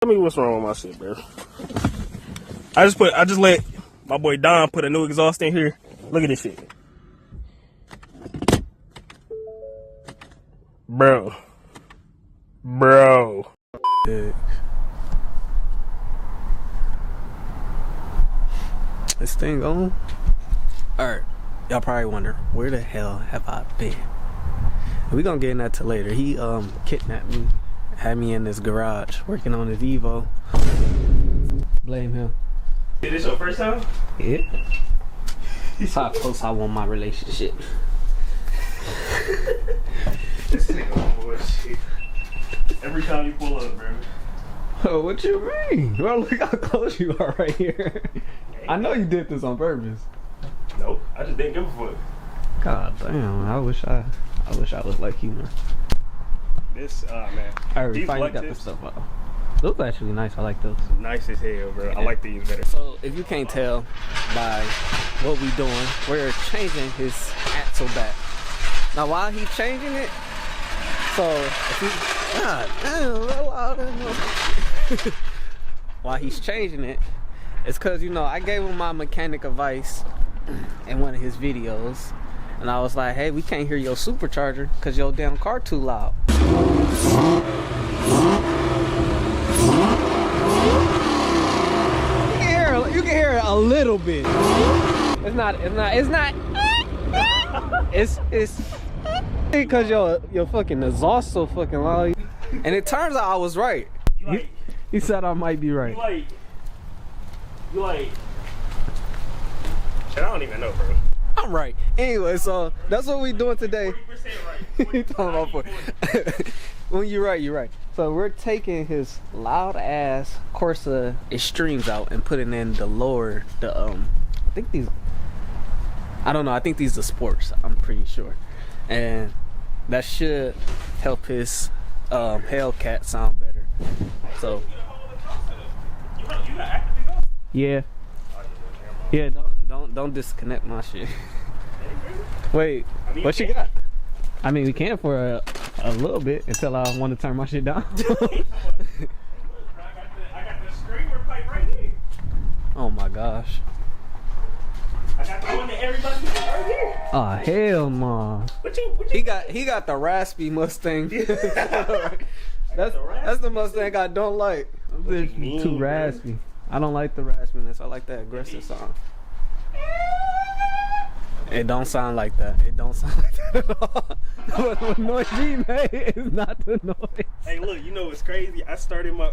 Tell me what's wrong with my shit, bro. I just let my boy Don put a new exhaust in here. Look at this shit. Bro. This thing on? Alright, y'all probably wonder, where the hell have I been? We gonna get in that till later. He kidnapped me, had me in this garage working on his Evo. Blame him. Is this your first time? Yeah. That's how close I want my relationship. This nigga bullshit. Every time you pull up, bro. Oh, what you mean? Bro, look how close you are right here. I know you did this on purpose. Nope, I just didn't give a fuck. God damn, I wish I was like you, man. This, man. Alright, we These finally black got tips, this stuff out. Those are actually nice. I like those. nice as hell, bro. I like these better. So, if you can't tell by what we doing, we're changing his axle back. Now, while he's changing it, so if he, God damn, while he's changing it, it's cause, you know, I gave him my mechanic advice in one of his videos, and I was like, hey, we can't hear your supercharger cause your damn car too loud. You can hear it a little bit. It's because your fucking exhaust so fucking loud. And it turns out I was right. He said I might be right. You like, shit, I don't even know, bro. I'm right. Anyway, so that's what we doing today. 40% right. He talking about 40. When you're right, you're right. So we're taking his loud ass Corsa Extremes out and putting in the lower, I think these, I don't know, I think these are sports, I'm pretty sure. And that should help his Hellcat sound better. So You got active exhaust? yeah. Yeah, don't disconnect my shit. Wait, what you got? I mean, we can for a little bit until I want to turn my shit down. I got the screamer pipe right here. Oh my gosh. I got the one that everybody uses right here. Oh hell no. What you He got the raspy Mustang. That's the Mustang I don't like. It's mean, too raspy. I don't like the raspiness. I like that aggressive sound. It don't sound like that. It don't sound like that at all. What noise he made is not the noise. Hey, look, you know what's crazy? I started my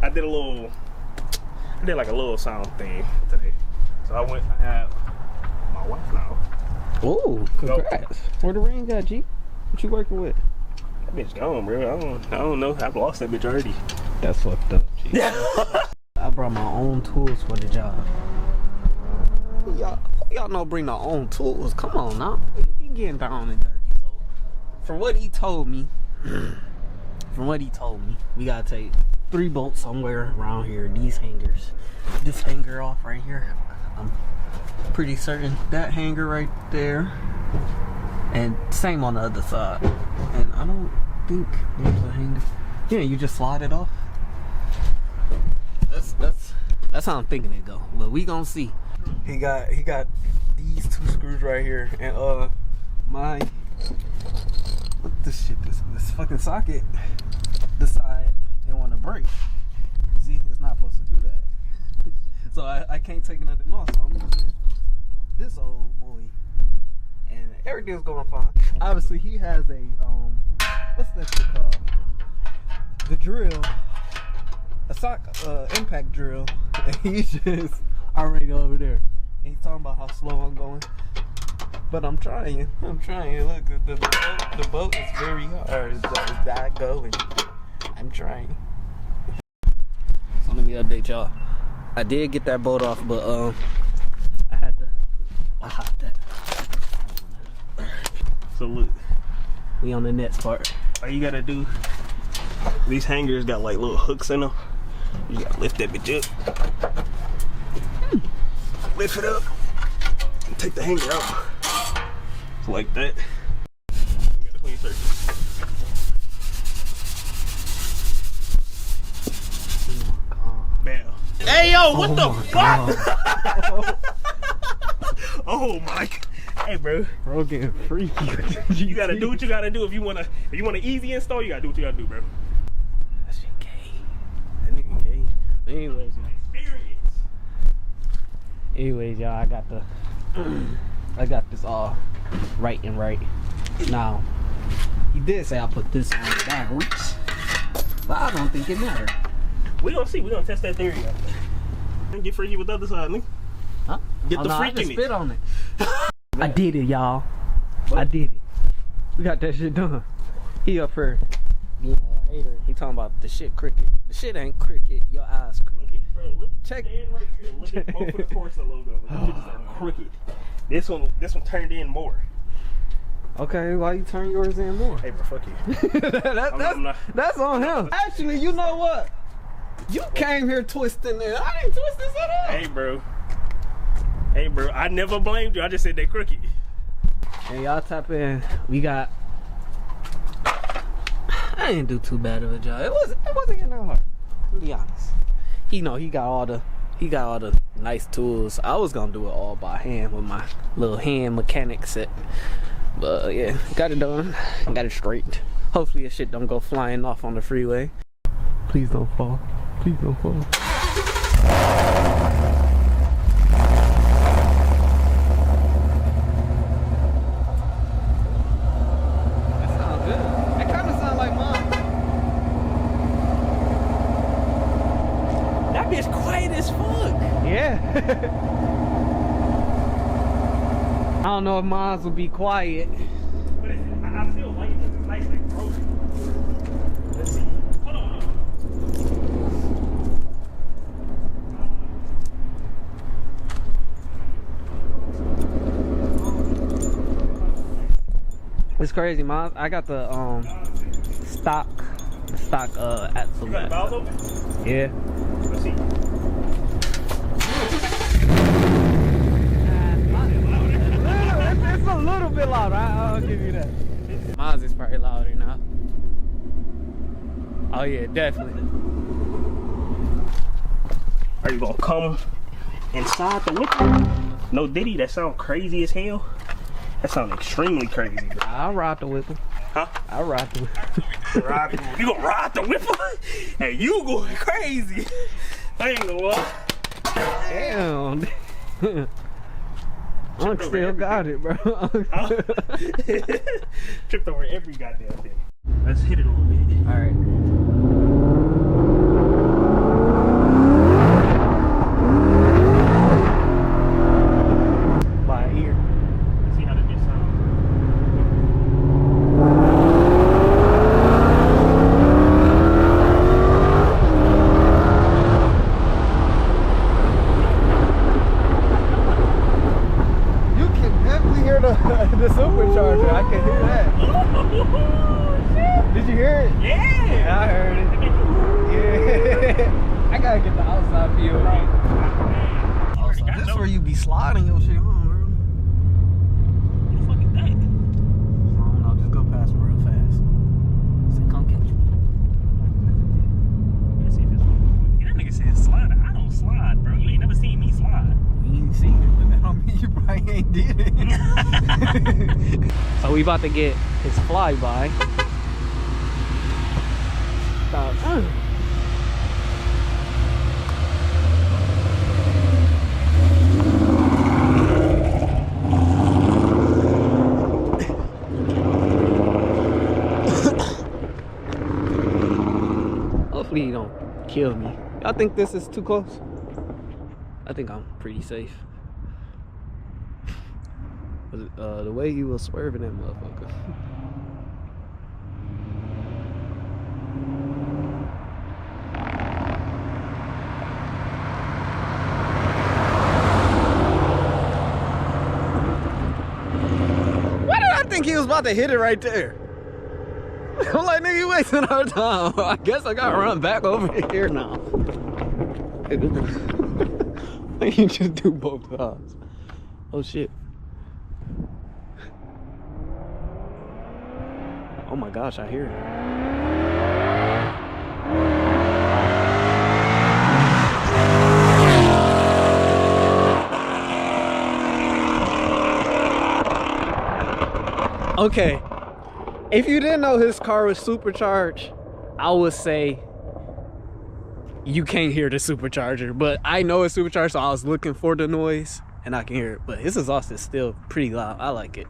I did like a little sound thing today. So I have my wife now. Ooh, congrats. Where the ring at, G? What you working with? That bitch gone, bro. I don't know. I've lost that bitch already. That's fucked up, G. I brought my own tools for the job. Y'all know bring their own tools. Come on now. We getting down and dirty. So from what he told me, we gotta take 3 bolts somewhere around here. These hangers. This hanger off right here. I'm pretty certain that hanger right there. And same on the other side. And I don't think there's a hanger. Yeah, you just slide it off. That's how I'm thinking it go. But we gonna see. He got these 2 screws right here, and what this shit this fucking socket decide it want to break. See, it's not supposed to do that. So I can't take nothing off. So I'm using this old boy, and everything's going fine. Obviously, he has a what's that shit called? The drill, a impact drill, and he's just already over there. And he's talking about how slow I'm going. But I'm trying. Look, the boat is very hard. It's not going. I'm trying. So let me update y'all. I did get that boat off, but I had to hop that. So look, we on the next part. all you gotta do, these hangers got like little hooks in them. You gotta lift that bitch up. Lift it up and take the hanger out. Like that. We got a clean surface. yo, what the fuck? Oh my. Hey, bro. Bro, getting freaky. You gotta do what you gotta do if you wanna easy install. You gotta do what you gotta do, bro. That shit gay. That nigga gay. Anyways, y'all, I got this all right. Now, he did say I put this on backwards, but I don't think it mattered. We gonna see. We gonna test that theory out. Get freaky with the other side, nigga. Huh? Get the freak I in just spit it. on it. I did it, y'all. I did it. We got that shit done. He up here being a hater. He talking about the shit cricket. The shit ain't cricket. Your eyes cricket. Check. Stand right here. Look at both of the Corsa logo. The bitches are crooked. This one turned in more. Okay, why you turn yours in more? Hey, bro, fuck you. That's on him. Actually, you know what? You came here twisting it. I didn't twist this at all. Hey, bro. I never blamed you. I just said they crooked. Hey, y'all tap in. We got. I didn't do too bad of a job. It wasn't getting that hard. To be honest. He got all the nice tools. I was gonna do it all by hand with my little hand mechanic set. But yeah, got it done. Got it straight. Hopefully this shit don't go flying off on the freeway. Please don't fall. Please don't fall. That sounds good. That kind of sounds like mine. That bitch quiet as fuck. Yeah. I don't know if mine will be quiet. But I still like it because it's nice and broken. Let's see. Hold on. It's crazy, mine. I got the stock axle. You got the valves open? Yeah. Let's see. It's a little bit louder. I'll give you that. Mine's is probably louder now. Oh yeah, definitely. Are you gonna come inside the whip? No Diddy, that sound crazy as hell. That sound extremely crazy, bro. I'll ride the whipper. Huh? I'll ride the whipper. You gonna ride the whipper? Hey, you going crazy. I ain't gonna lie. Damn. Unc still got it, bro. Huh? Tripped over every goddamn thing. Let's hit it a little bit. All right. By ear. Let's see how this bitch sounds. You can definitely hear the supercharger. I can hear that. Did you hear it? Yeah! I heard it. Yeah. I gotta get the outside view of it. Oh, so this is where you be sliding your shit on, bro. What the fuck is that? I don't know, just go past it real fast. Say, come catch me. Let's see if it's moving. That nigga said slide. I don't slide, bro. You ain't never seen me slide. We ain't seen it, but that don't mean you probably ain't did it. So we about to get his flyby. Hopefully he don't kill me. Y'all think this is too close? I think I'm pretty safe. The way you was swerving that motherfucker. Why did I think he was about to hit it right there? I'm like, nigga, you wasting our time. I guess I gotta run back over here now. You just do both sides. Oh shit. Oh my gosh, I hear it. Okay, if you didn't know his car was supercharged, I would say you can't hear the supercharger, but I know it's supercharged, so I was looking for the noise and I can hear it. But his exhaust is still pretty loud. I like it.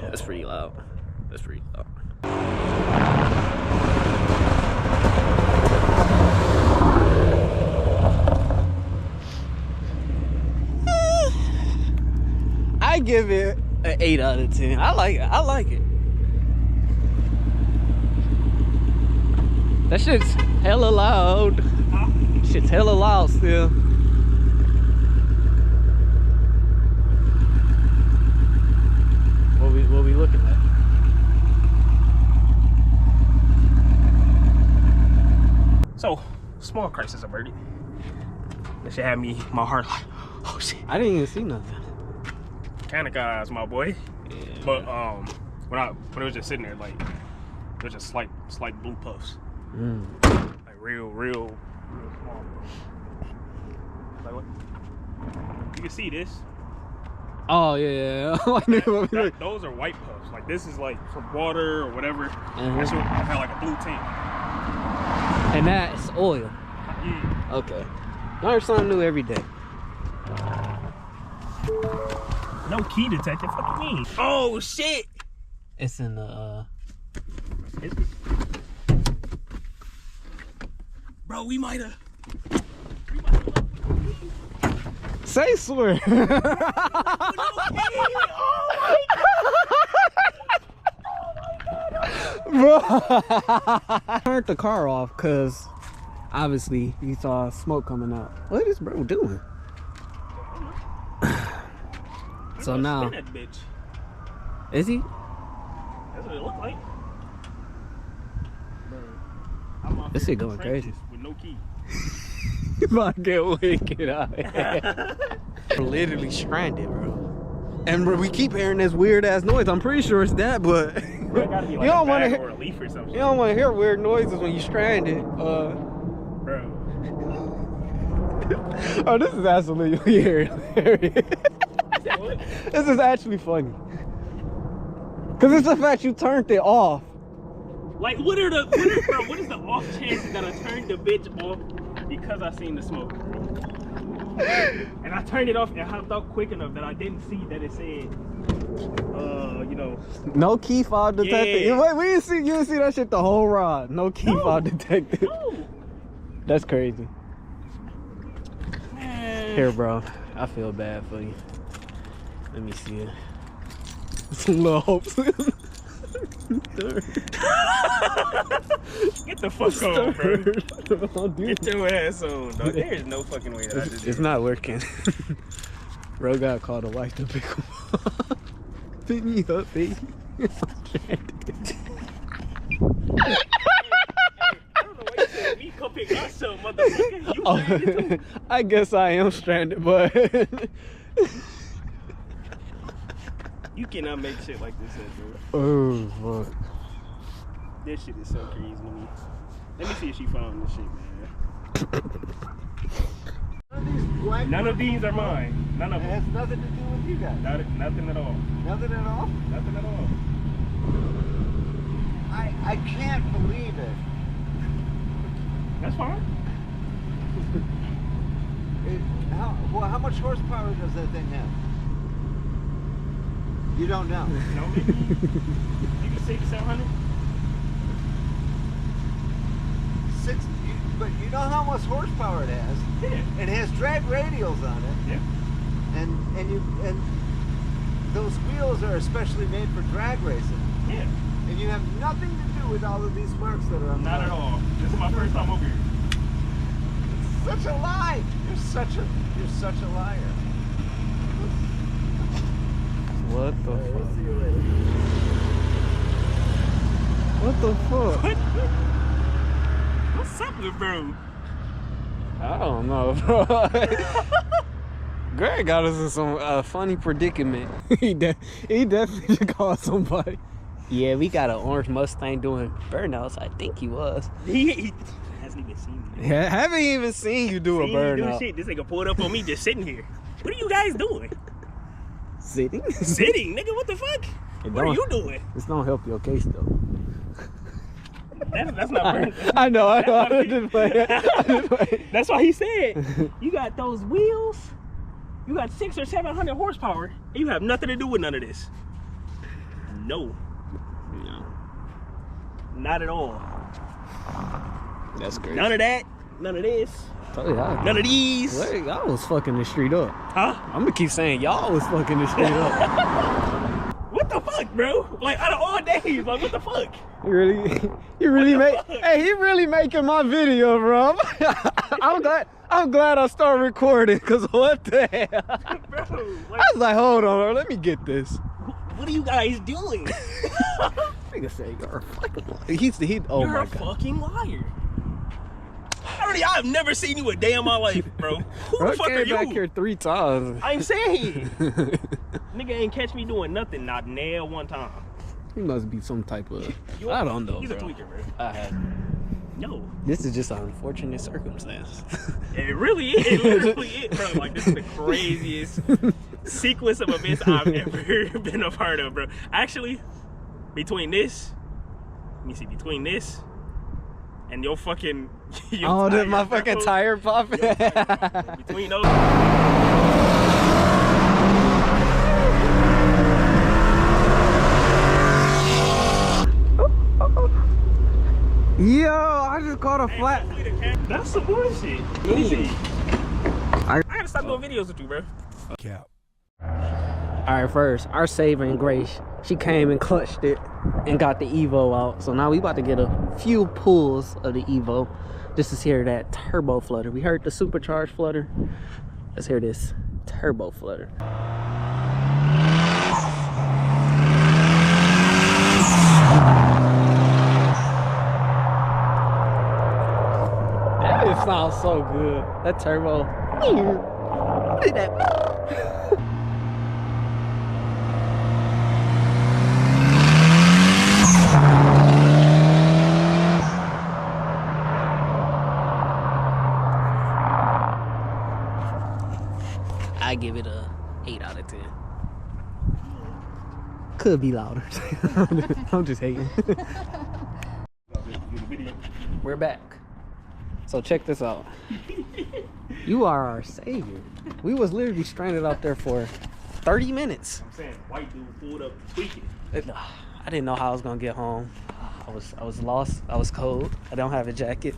That's pretty loud. That's pretty loud. I give it an 8 out of 10. I like it. I like it. That shit's hella loud. Shit's hella loud still. What we looking at? So, small crisis averted. That should have me, my heart like, oh shit. I didn't even see nothing. Kind of got eyes, my boy. Yeah. But when it was just sitting there, like, it was just slight blue puffs. Like real small. Like what? You can see this. Oh yeah. Those are white puffs. Like this is like from water or whatever. That's what I had like a blue tank. And that's oil. Yeah. Okay. Learn something new every day. No key detected. What do you mean? Oh shit! It's in the Is it? Bro, we might have. Say swear. Bro, I turned the car off because obviously you saw smoke coming out. What is bro doing? So now, that bitch. is he? That's what it looked like. This shit going crazy. With no key. I can't wait to get out of here. We're literally stranded, bro. And we keep hearing this weird ass noise. I'm pretty sure it's that, but Bro, gotta be like you don't want to or hear. a leaf or something. You don't want to hear weird noises when you're stranded. Bro. Oh, this is absolutely hilarious. What? This is actually funny. Cause it's the fact you turned it off. Like what is the off chances that I turned the bitch off because I seen the smoke? And I turned it off and hopped out quick enough that I didn't see that it said you know. No key fob detected. Yeah. Wait, you didn't see that shit the whole ride. No key fob detected. No. That's crazy. Man. Here, bro. I feel bad for you. Let me see it. Some little hopes. Get the fuck on, bro. Get your ass on, dog. There is no fucking way that I did It's this. not working. Bro got called a wife to pick him up. Pick me up, baby. I don't know why you said me come pick us up, motherfucker. You stranded too. I guess I am stranded, but You cannot make shit like this, bro. oh fuck. This shit is so crazy to me. Let me see if she found this shit, man. None of these are mine. None of It them. has nothing to do with you guys. Nothing at all. Nothing at all? Nothing at all. I can't believe it. That's fine. How much horsepower does that thing have? You don't know. No, maybe 600-700. But you know how much horsepower it has. Yeah. It has drag radials on it. Yeah. And those wheels are especially made for drag racing. Yeah. And you have nothing to do with all of these marks that are on the Not car. at all. This is my first time over here. Such a lie. You're such a liar. What the We'll fuck? see you later. What the fuck? What's up with bro? I don't know, bro. Greg got us in some funny predicament. he definitely should call somebody. Yeah, we got an orange Mustang doing burnouts. I think he was. He hasn't even seen me. Yeah, haven't even seen you do a burnout. Shit. This nigga pulled up on me just sitting here. What are you guys doing? Sitting? Sitting, nigga. What the fuck? What are you doing? This don't help your case though. That's not burning. I know. I just play. That's why he said you got those wheels. You got 600 or 700 horsepower, and you have nothing to do with none of this. No. Not at all. That's crazy. None of that. None of this. Oh, yeah. None of these. Wait, y'all was fucking the street up. Huh? I'm gonna keep saying y'all was fucking the street up. What the fuck, bro? Like, out of all days, like, what the fuck? You really hey, he really making my video, bro. I'm glad I started recording, cause what the hell? Bro, like, I was like, hold on, bro, let me get this. what are you guys doing? Nigga say you're a fucking liar. Oh You're my a god. fucking liar. I've never seen you a day in my life, bro. Who the fuck are came you? back here 3 times. I'm saying. Nigga ain't catch me doing nothing, not nail one time. He must be some type of, I don't know, He's bro. a tweaker, bro. I had. No. This is just an unfortunate circumstance. It really is. It literally is, bro. Like, this is the craziest sequence of events I've ever been a part of, bro. Actually, between this and your fucking Oh, did my fucking tire pop? Between those. Yo, I just caught a flat. That's some bullshit. Easy. I gotta stop doing videos with you, bro. Cap. Alright, first, our saving grace, she came and clutched it and got the Evo out. So now we about to get a few pulls of the Evo just to hear that turbo flutter. We heard the supercharged flutter. Let's hear this turbo flutter. That sounds so good. That turbo. Look at that. I give it a 8 out of 10. Could be louder. I'm just hating. We're back. So check this out. You are our savior. We was literally stranded out there for 30 minutes. I'm saying, white dude pulled up tweaking. I didn't know how I was gonna get home. I was lost. I was cold. I don't have a jacket.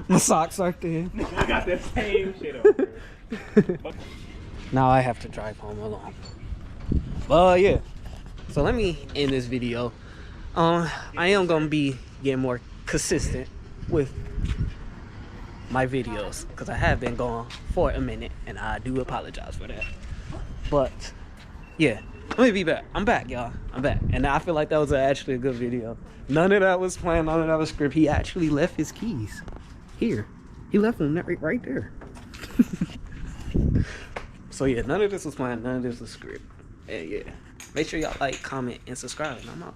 My socks are thin. I got that same shit up, bro. Now I have to drive home alone. But yeah, so let me end this video. I am gonna be getting more consistent with my videos because I have been gone for a minute and I do apologize for that. But yeah, let me be back. I'm back, y'all. I'm back. And I feel like that was actually a good video. None of that was planned, none of that was script. He actually left his keys here. He left them right there. So yeah, none of this was planned, none of this was script. And yeah, make sure y'all like, comment, and subscribe, and I'm out.